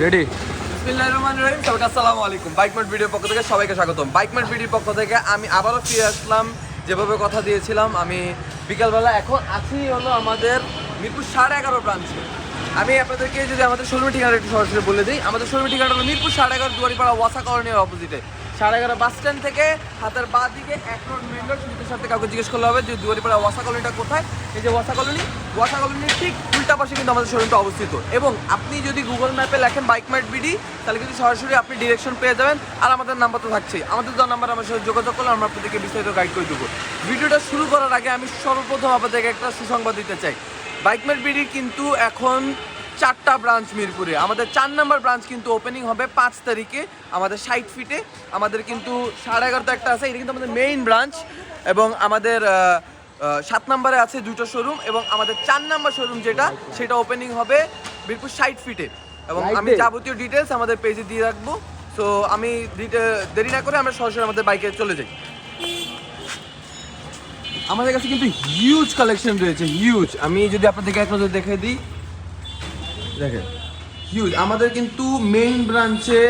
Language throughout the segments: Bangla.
রেডি। বিসমিল্লাহির রহমানির রহিম। সবাইকে আসসালামু আলাইকুম। বাইকমার্ট ভিডিওর পক্ষ থেকে সবাইকে স্বাগতম। বাইকমার্ট ভিডিওর পক্ষ থেকে আমি আবারও ফিরে আসলাম, যেভাবে কথা দিয়েছিলাম। আমি বিকালবেলা এখন আছি হলো আমাদের মিরপুর 11.5 ব্রাঞ্চে। আমি আপনাদেরকে যদি আমাদের শোরুমের ঠিকানা একটু সরাসরি বলে দিই, আমাদের শোরুমের ঠিকানা হলো মিরপুর 11.5 দুয়ারিপাড়া ওয়াসা কলোনির অপোজিটে। 11.5 বাস স্ট্যান্ড থেকে হাতের বাঁ দিকে 1 রোড মেইন রোড, সুবিধার সাথে কাউকে জিজ্ঞেস করলে হবে যে দুয়ারিপাড়া ওয়াসা কলোনিটা কোথায়। এই যে ওয়াসা কলোনির ঠিক উল্টা পাশে কিন্তু আমাদের শোরুমটা অবস্থিত। এবং আপনি যদি গুগল ম্যাপে লেখেন বাইকমার্ট বিডি, তাহলে কিন্তু সরাসরি আপনি ডিরেকশন পেয়ে যাবেন। আর আমাদের নাম্বার তো থাকছেই, আমাদের দেওয়া নাম্বার আমার সাথে যোগাযোগ করলে আমরা আপনাদেরকে বিস্তারিত গাইড করে দেবো। ভিডিওটা শুরু করার আগে আমি সর্বপ্রথম আপনাদেরকে একটা সুসংবাদ দিতে চাই। বাইকমার্ট বিডির কিন্তু এখন 4টা ব্রাঞ্চ মিরপুরে। আমাদের 4 নম্বর ব্রাঞ্চ কিন্তু ওপেনিং হবে 5 তারিখে আমাদের 60 ফিটে। আমাদের কিন্তু 11:30 একটা আছে, এটা কিন্তু আমাদের মেইন ব্রাঞ্চ। এবং আমাদের 7 নম্বরে আছে 2টো শোরুম, এবং আমাদের 4 নম্বর শোরুম যেটা, সেটা ওপেনিং হবে মিরপুর 60 ফিটে। এবং আমি যাবতীয় ডিটেলস আমাদের পেজে দিয়ে রাখবো। সো আমি দেরি না করে আমরা সরাসরি আমাদের বাইকে চলে যাই। আমাদের কাছে কিন্তু হিউজ কালেকশন রয়েছে, হিউজ। আমি যদি আপনাদেরকে এক নজর দেখে দিই, দেখেন হিউজ। আমাদের কিন্তু মেইন ব্রাঞ্চে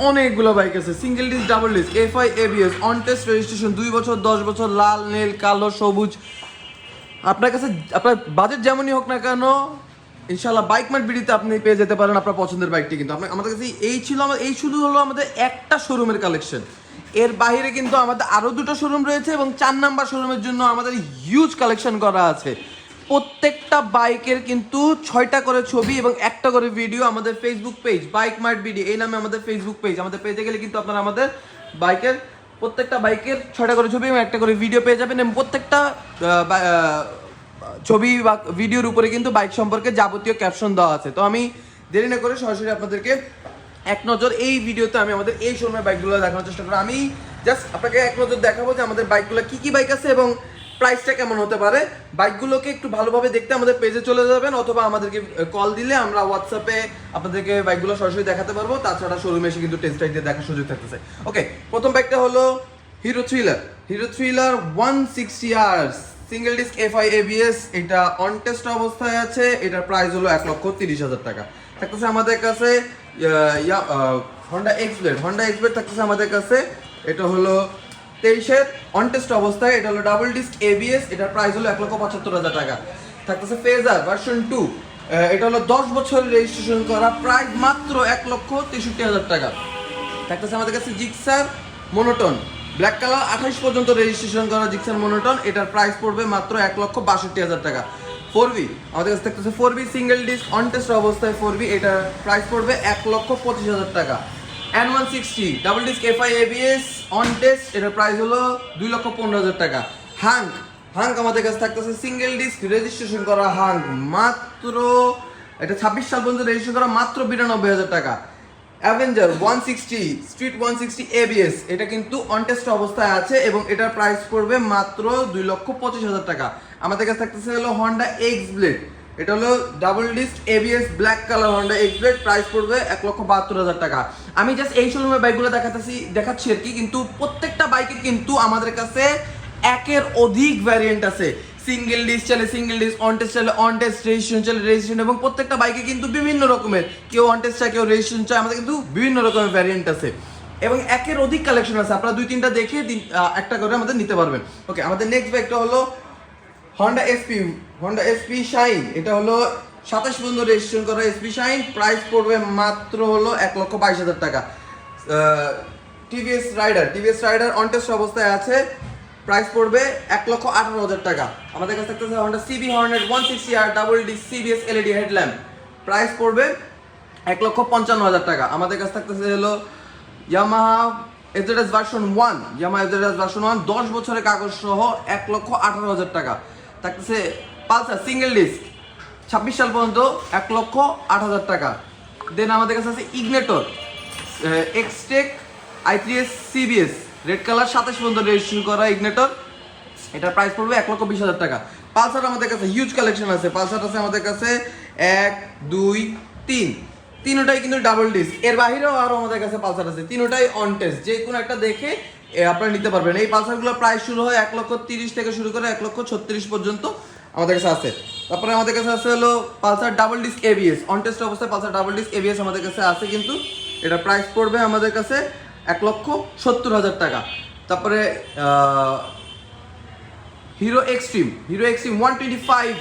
অনেকগুলো বাইক আছে, single disc, double disc, FI, ABS, on test registration, 2 বছর, 10 বছর, লাল, নীল, কালো, সবুজ। আপনার কাছে আপনার বাজেট যেমনই হোক না কেন, ইনশাল্লাহ বাইকমার্ট বিডিতে আপনি পেয়ে যেতে পারেন আপনার পছন্দের বাইকটি। কিন্তু আমাদের কাছে এই শুধু হলো আমাদের একটা শোরুমের কালেকশন। এর বাইরে কিন্তু আমাদের আরও 2টো শোরুম রয়েছে, এবং 4 নাম্বার শোরুমের জন্য আমাদের হিউজ কালেকশন করা আছে। প্রত্যেকটা বাইকের কিন্তু 6টা করে ছবি এবং 1টা করে ভিডিও আমাদের ফেসবুক পেজ বাইকমার্ট বিডি, এই নামে আমাদের ফেসবুক পেজ। আমাদের পেজে গেলে কিন্তু আপনারা আমাদের প্রত্যেকটা বাইকের 6টা করে ছবি এবং 1টা করে ভিডিও পেয়ে যাবেন। এবং প্রত্যেকটা ছবি বা ভিডিওর উপরে কিন্তু বাইক সম্পর্কে যাবতীয় ক্যাপশন দেওয়া আছে। তো আমি দেরি না করে সরাসরি আপনাদেরকে এক নজর এই ভিডিওতে আমি আমাদের এই শোরুমের বাইকগুলো দেখানোর চেষ্টা করবো। আমি জাস্ট আপনাকে এক নজর দেখাবো যে আমাদের বাইকগুলো কি কি বাইক আছে এবং প্রাইসটা কেমন হতে পারে। বাইকগুলোকে একটু ভালোভাবে দেখতে আমাদের পেজে চলে যাবেন, অথবা আমাদেরকে কল দিলে আমরা হোয়াটসঅ্যাপে আপনাদেরকে বাইকগুলো সরাসরি দেখাতে পারবো। তাছাড়া শোরুমে এসে কিন্তু টেস্ট রাইড দিয়ে দেখার সুযোগ থাকতেছে। ওকে, প্রথম বাইকটা হলো hero thriller 160 hours single disc, FI, ABS. এটা অন টেস্ট অবস্থায় আছে। এটার প্রাইস হলো 1,30,000 টাকা। থাকতেছে আমাদের কাছে হন্ডা এক্সব্লেড থাকতেছে আমাদের কাছে। এটা হলো 23-এর অন টেস্ট অবস্থায়। এটা হলো ডাবল ডিস্ক, এবিএস। এটার প্রাইস হলো 1,75,000 টাকা। থাকতেছে ফেজার ভার্সন 2, এটা হলো 10 বছরের রেজিস্ট্রেশন করা, প্রাইস মাত্র 1,63,000 টাকা। থাকতেছে আমাদের কাছে জিক্সার মনোটন ব্ল্যাক কালার, 28 পর্যন্ত রেজিস্ট্রেশন করা জিক্সার মনোটন। এটার প্রাইস পড়বে মাত্র 1,62,000 টাকা। 4V আমাদের কাছে থাকতেছে 4V single disc on test অবস্থায় 4V। এটার প্রাইস পড়বে 1,25,000 টাকা। N160 double disc, FI, ABS, on test. এটার প্রাইস হলো 2,15,000 টাকা। হাঙ্ক আমাদের কাছে থাকতেছে সিঙ্গেল ডিস্ক রেজিস্ট্রেশন করা হাঙ্ক, মাত্র এটা 26 সাল পর্যন্ত রেজিস্ট্রেশন করা, মাত্র 92,000 টাকা। অ্যাভেঞ্জার 160 স্ট্রিট 160 এবিএস, এটা কিন্তু অন টেস্ট অবস্থায় আছে এবং এটার প্রাইস পড়বে মাত্র 2,25,000 টাকা। আমাদের কাছে থাকতেছে হলো হন্ডা এক্স ব্লেড, এটা হলো double disc, ABS, black colour Honda x blade, price পড়বে 1,72,000 টাকা। আমি জাস্ট এই শোরুমের বাইকগুলো দেখাচ্ছি আর কি। কিন্তু প্রত্যেকটা বাইকের কিন্তু আমাদের কাছে একের অধিক ভ্যারিয়েন্ট আছে। সিঙ্গেল ডিস্ক চলে সিঙ্গেল ডিস্ক, অন টেস্ট চলে অন টেস্ট, রেজিস্ট্রেশন চলে রেজিস্ট্রেশন, এবং প্রত্যেকটা বাইকে কিন্তু বিভিন্ন রকমের, কেউ অন টেস্ট চায়, কেউ রেজিস্ট্রেশন চায়। আমাদের কিন্তু বিভিন্ন রকমের ভ্যারিয়েন্ট আছে এবং একের অধিক কালেকশন আছে। আপনারা 2-3টা দেখে একটা করে আমাদের নিতে পারবেন। ওকে, আমাদের নেক্সট বাইকটা হলো হন্ডা এসপি শাইন। এটা হলো 27 পর্যন্ত রেজিস্ট্রেশন করা এসপি শাইন, প্রাইস পড়বে মাত্র হলো 1,22,000 টাকা। টিভিএস রাইডার অন টেস্ট অবস্থায় আছে, প্রাইস পড়বে 1,18,000 টাকা। আমাদের কাছে থাকতেছে হন্ডা সিবি হর্নেট 160 আর double disc CBS LED headlamp, price পড়বে 1,55,000 টাকা। আমাদের কাছে থাকতেছে হলো ইয়ামাহা এজএডএস ভার্সন 1 10 বছরের কাগজ সহ 1,18,000 টাকা। থাকতেছে পালসার সিঙ্গেল ডিস্ক 26 সাল পর্যন্ত 1,08,000 টাকা। দেন আমাদের কাছে আছে Ignitor Xtec i3s CBS red colour, 27 পর্যন্ত রেজিস্ট্রেশন করা ইগনেটর, এটার প্রাইস পড়বে 1,20,000 টাকা। পালসার আমাদের কাছে হিউজ কালেকশন আছে। পালসার আছে আমাদের কাছে 1, 2, 3, তিনটাই কিন্তু ডাবল ডিস্ক। এর বাহিরেও আরও আমাদের কাছে পালসার আছে, তিনটাই অন টেস্ট। যে কোনো একটা দেখে আপনারা নিতে পারবেন। এই পালসারগুলোর প্রাইস শুরু হয় 1,30,000 থেকে শুরু করে 1,36,000 পর্যন্ত আমাদের কাছে আছে। তারপরে আমাদের কাছে আছে হলো Pulsar double disc ABS, on test অবস্থায় পালসার ডাবল ডিস্ক এবিএস আমাদের কাছে আছে, কিন্তু এটা প্রাইস পড়বে আমাদের কাছে 1,70,000 টাকা। তারপরে Hero Xtreme 125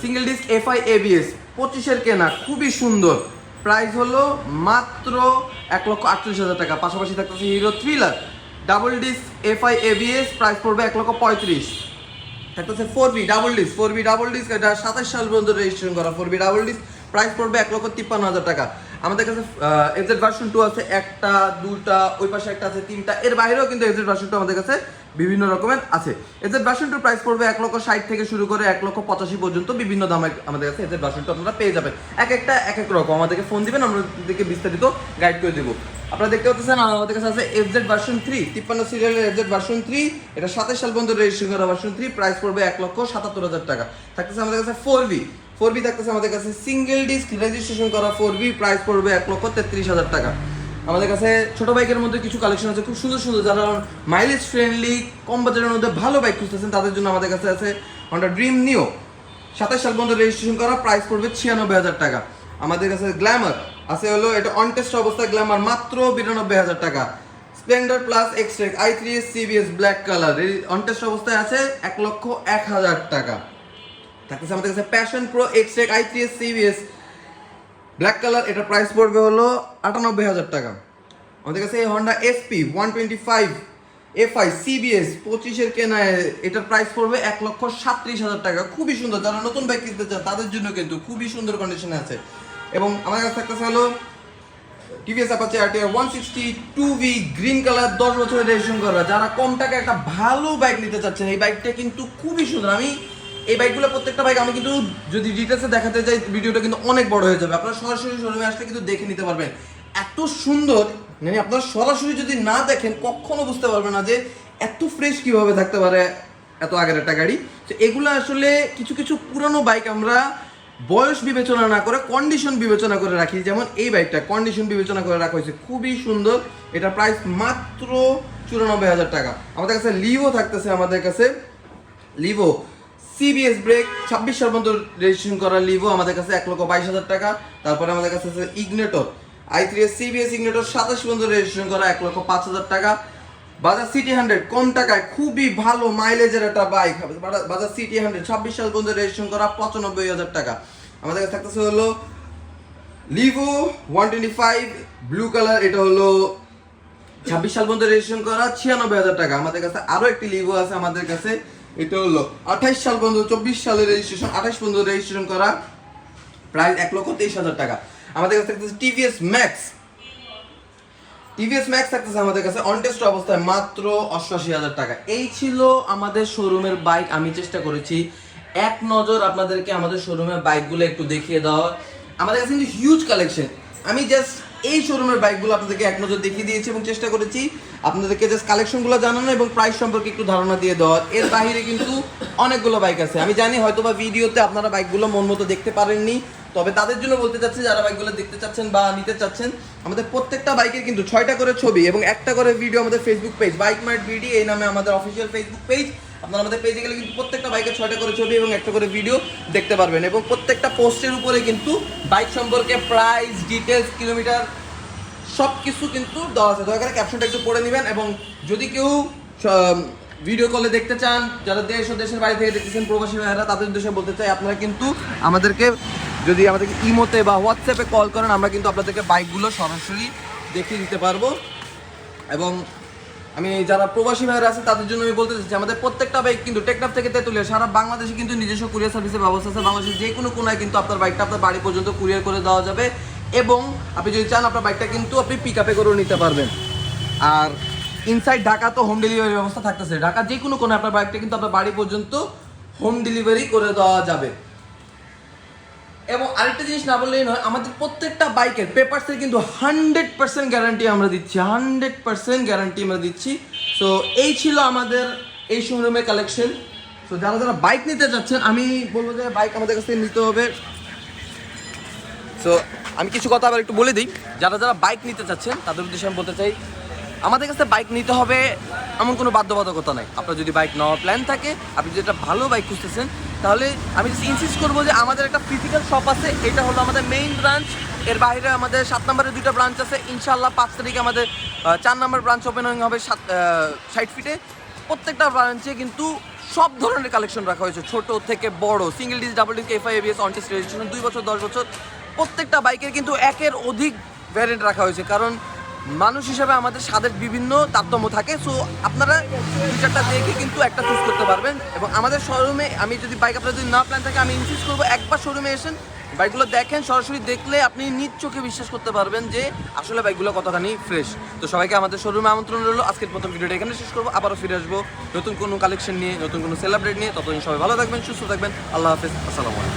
single disc FI ABS 25-এর কেনা, খুবই সুন্দর, প্রাইস হলো মাত্র 1,38,000 টাকা। পাশাপাশি থাকতেছে hero thriller double disc FI ABS, price পড়বে 1,35,000। থাকতেছে 4B ডাবল ডিস্ক, এটা 27 সাল পর্যন্ত রেজিস্ট্রেশন করা 4B ডাবল ডিস্ক, প্রাইস পড়বে 1,53,000 টাকা। আমাদের কাছে এফজেড ভার্সন 2 আছে, একটা দুটা, ওই পাশে একটা আছে, তিনটা, এর বাইরেও কিন্তু এফজেড ভার্সন 2 আমাদের কাছে বিভিন্ন রকমের আছে। এফজেড ভার্সন 2 প্রাইস পড়বে 1,60,000 থেকে শুরু করে 1,85,000 পর্যন্ত বিভিন্ন দামে আমাদের কাছে এফজেড ভার্সন 2 আপনারা পেয়ে যাবেন। এক একটা এক এক রকম, আমাদেরকে ফোন দিবেন, আমরা আপনাদেরকে বিস্তারিত গাইড করে দেবো। আপনারা দেখতে পাচ্ছেন আমাদের কাছে আছে এফজেড ভার্সন 3, 53 সিরিয়ালের এফজেড ভার্সন 3, এটা 27 সাল পর্যন্ত রেজিস্ট্রেশন করা ভার্সন 3, প্রাইস পড়বে 1,77,000 টাকা। থাকতেছে আমাদের কাছে 4B থাকতেছে আমাদের কাছে সিঙ্গেল ডিস্ক রেজিস্ট্রেশন করা 4B, প্রাইস পড়বে 1,33,000 টাকা। আমাদের কাছে ছোট বাইকের মধ্যে কিছু কালেকশন আছে খুব সুন্দর সুন্দর, যারা মাইলেজ ফ্রেন্ডলি কম বাজেটের মধ্যে ভালো বাইক খুঁজতেছেন তাদের জন্য আমাদের কাছে আছে হন্ডা ড্রিম নিও, 27 সাল পর্যন্ত রেজিস্ট্রেশন করা, প্রাইস পড়বে 96,000 টাকা। আমাদের কাছে গ্ল্যামার আছে হলো, এটা অন টেস্ট অবস্থায় গ্ল্যামার মাত্র 92,000 টাকা। Splendor plus Xtec i3s CBS black colour on test অবস্থায় আছে 1,01,000 টাকা। থাকতেছে আমাদের কাছে Passion Pro Xtec i3s CBS black colour, এটা প্রাইস পড়বে হলো 98,000 টাকা। আমাদের কাছে হন্ডা SP 125 FI CBS 25-এর কেনায় এটার প্রাইস পড়বে 1,37,000 টাকা। খুবই সুন্দর, যারা নতুন বাইক কিনতে চান তাদের জন্য কিন্তু খুবই সুন্দর কন্ডিশনে আছে। এবং আমার কাছে থাকতেছে হলো TVS Apache RTR 160 2V green colour, 10 বছরের রেজিস্ট্রেশন করা। যারা কম টাকায় একটা ভালো বাইক নিতে চাচ্ছেন, এই বাইকটা কিন্তু খুবই সুন্দর। আমি এই বাইকগুলো প্রত্যেকটা বাইক আমি কিন্তু যদি ডিটেলসে দেখাতে যাই ভিডিওটা কিন্তু অনেক বড় হয়ে যাবে, আপনারা সরাসরি শোরুমে আসলে কিন্তু দেখে নিতে পারবেন। এত সুন্দর, মানে আপনারা সরাসরি যদি না দেখেন কখনো বুঝতে পারবেন না যে এত ফ্রেশ কিভাবে থাকতে পারে এত আগের একটা গাড়ি। তো এগুলো আসলে কিছু কিছু পুরানো বাইক আমরা বয়স বিবেচনা না করে কন্ডিশন বিবেচনা করে রাখি, যেমন এই বাইকটা কন্ডিশন বিবেচনা করে রাখা হয়েছে, খুবই সুন্দর। এটা প্রাইস মাত্র 94,000 টাকা। আমাদের কাছে লিভো থাকতেছে, আমাদের কাছে লিভো CBS ব্রেক 26 সাল পর্যন্ত রেজিস্ট্রেশন করা লিভো আমাদের কাছে 1,22,000 টাকা। তারপরে আমাদের কাছে আছে ইগনেটর i3s CBS ইগনেটর 27 পর্যন্ত রেজিস্ট্রেশন করা 1,05,000 টাকা। বাজাজ সিটি 100 কম টাকায় খুবই ভালো মাইলেজের একটা বাইক, বাজাজ সিটি 100 26 সাল পর্যন্ত রেজিস্ট্রেশন করা 95,000 টাকা। আমাদের কাছে থাকতেছে হলো লিভো 125 ব্লু কালার, এটা হলো 26 সাল পর্যন্ত রেজিস্ট্রেশন করা 96,000 টাকা। আমাদের কাছে আরো একটি লিভো আছে আমাদের কাছে, এটা হলো 28 সাল পর্যন্ত 24 সালের রেজিস্ট্রেশন 28 পর্যন্ত রেজিস্ট্রেশন করা, প্রাইস 1,23,000 টাকা। আমাদের কাছে থাকতেছে টিভিএস ম্যাক্স থাকতেছে আমাদের কাছে অন টেস্ট অবস্থায় মাত্র 88,000 টাকা। এই ছিল আমাদের শোরুমের বাইক। আমি চেষ্টা করেছি এক নজর আপনাদেরকে আমাদের শোরুমের বাইকগুলো একটু দেখিয়ে দেওয়া। আমাদের কাছে কিন্তু হিউজ কালেকশন, আমি জাস্ট এই শোরুমের বাইকগুলো আপনাদেরকে এক নজর দেখিয়ে দিয়েছি এবং চেষ্টা করেছি আপনাদেরকে জাস্ট কালেকশনগুলো জানানো এবং প্রাইস সম্পর্কে একটু ধারণা দিয়ে দেওয়া। এর বাইরে কিন্তু অনেকগুলো বাইক আছে, আমি জানি হয়তো বা ভিডিওতে আপনারা বাইকগুলো মন মতো দেখতে পারেননি, তবে তাদের জন্য বলতে চাচ্ছি যারা বাইকগুলো দেখতে চাচ্ছেন বা নিতে চাচ্ছেন, আমাদের প্রত্যেকটা বাইকের কিন্তু 6টা করে ছবি এবং একটা করে ভিডিও আমাদের Facebook page bike mart BD এই নামে আমাদের অফিসিয়াল ফেসবুক পেজ। আপনারা আমাদের পেজে গেলে কিন্তু প্রত্যেকটা বাইকের 6টা করে ছবি এবং একটা করে ভিডিও দেখতে পারবেন এবং প্রত্যেকটা পোস্টের উপরে কিন্তু বাইক সম্পর্কে প্রাইস ডিটেলস কিলোমিটার সব কিছু কিন্তু দেওয়া আছে। দয়া করে ক্যাপশনটা একটু পড়ে নেবেন এবং যদি কেউ ভিডিও কলে দেখতে চান, যারা দেশ ও দেশের বাইরে থেকে দেখতেছেন প্রবাসী ভাইয়েরা, তাদের উদ্দেশ্যে বলতে চাই আপনারা কিন্তু আমাদেরকে যদি আমাদেরকে ইমোতে বা হোয়াটসঅ্যাপে কল করেন, আমরা কিন্তু আপনাদেরকে বাইকগুলো সরাসরি দেখিয়ে দিতে পারবো। এবং আমি যারা প্রবাসী ভাইয়েরা আছে তাদের জন্য আমি বলতে চাচ্ছি আমাদের প্রত্যেকটা বাইক কিন্তু টেকনাফ থেকে তেতুলিয়া সারা বাংলাদেশে কিন্তু নিজস্ব কুরিয়ার সার্ভিসের ব্যবস্থা আছে। বাংলাদেশের যে কোনো কোনায় কিন্তু আপনার বাইকটা আপনার বাড়ি পর্যন্ত কুরিয়ার করে দেওয়া যাবে এবং আপনি যদি চান আপনার বাইকটা কিন্তু আপনি পিক আপে করেও নিতে পারবেন। আর ইনসাইড ঢাকা তো হোম ডেলিভারি ব্যবস্থা থাকতেছে, ঢাকা যে কোনো কোনায় আপনার বাইকটা কিন্তু আপনার বাড়ি পর্যন্ত হোম ডেলিভারি করে দেওয়া যাবে। এবং আরেকটা জিনিস না বললেই নয়, আমাদের প্রত্যেকটা বাইকের পেপারসের কিন্তু 100% গ্যারান্টি আমরা দিচ্ছি, 100% গ্যারান্টি আমরা দিচ্ছি। সো এই ছিল আমাদের এই শোরুমের কালেকশন। সো যারা যারা বাইক নিতে চাচ্ছেন, আমি বলবো যে বাইক আমাদের কাছ থেকে নিতে হবে। সো আমি কিছু কথা আবার একটু বলে দিই, যারা যারা বাইক নিতে চাচ্ছেন তাদের উদ্দেশ্যে আমি বলতে চাই আমাদের কাছে বাইক নিতে হবে এমন কোনো বাধ্যবাধকতা নাই। আপনার যদি বাইক নেওয়ার প্ল্যান থাকে, আপনি যদি একটা ভালো বাইক খুঁজতেছেন তাহলে আমি ইনসিস্ট করবো যে আমাদের একটা ফিজিক্যাল শপ আছে, এটা হলো আমাদের মেইন ব্রাঞ্চ। এর বাইরে আমাদের 7 নম্বরে 2টা ব্রাঞ্চ আছে। ইনশাল্লাহ 5 তারিখে আমাদের 4 নম্বর ব্রাঞ্চ ওপেনিং হবে 60 ফিটে। প্রত্যেকটা ব্রাঞ্চে কিন্তু সব ধরনের কালেকশন রাখা হয়েছে, ছোট থেকে বড়, single dish, double dish, FI, ABS, on test registration, 2 বছর 10 বছর, প্রত্যেকটা বাইকের কিন্তু একের অধিক ভ্যারিয়েন্ট রাখা হয়েছে। কারণ মানুষ হিসাবে আমাদের স্বাদের বিভিন্ন তারতম্য থাকে। সো আপনারা 2-4টা দেখে কিন্তু একটা চুজ করতে পারবেন। এবং আমাদের শোরুমে, আমি যদি বাইক আপনার যদি না প্ল্যান থাকে, আমি ইনসিস্ট করবো একবার শোরুমে এসেন, বাইকগুলো দেখেন, সরাসরি দেখলে আপনি নিজ চোখে বিশ্বাস করতে পারবেন যে আসলে বাইকগুলো কতখানি ফ্রেশ। তো সবাইকে আমাদের শোরুমে আমন্ত্রণ রইলো। আজকের প্রথম ভিডিওটা এখানে শেষ করবো, আবারও ফিরে আসবো নতুন কোনো কালেকশন নিয়ে, নতুন কোনো সেলিব্রেট নিয়ে। ততদিন সবাই ভালো থাকবেন, সুস্থ থাকবেন। আল্লাহ হাফেজ, আসসালামু আলাইকুম।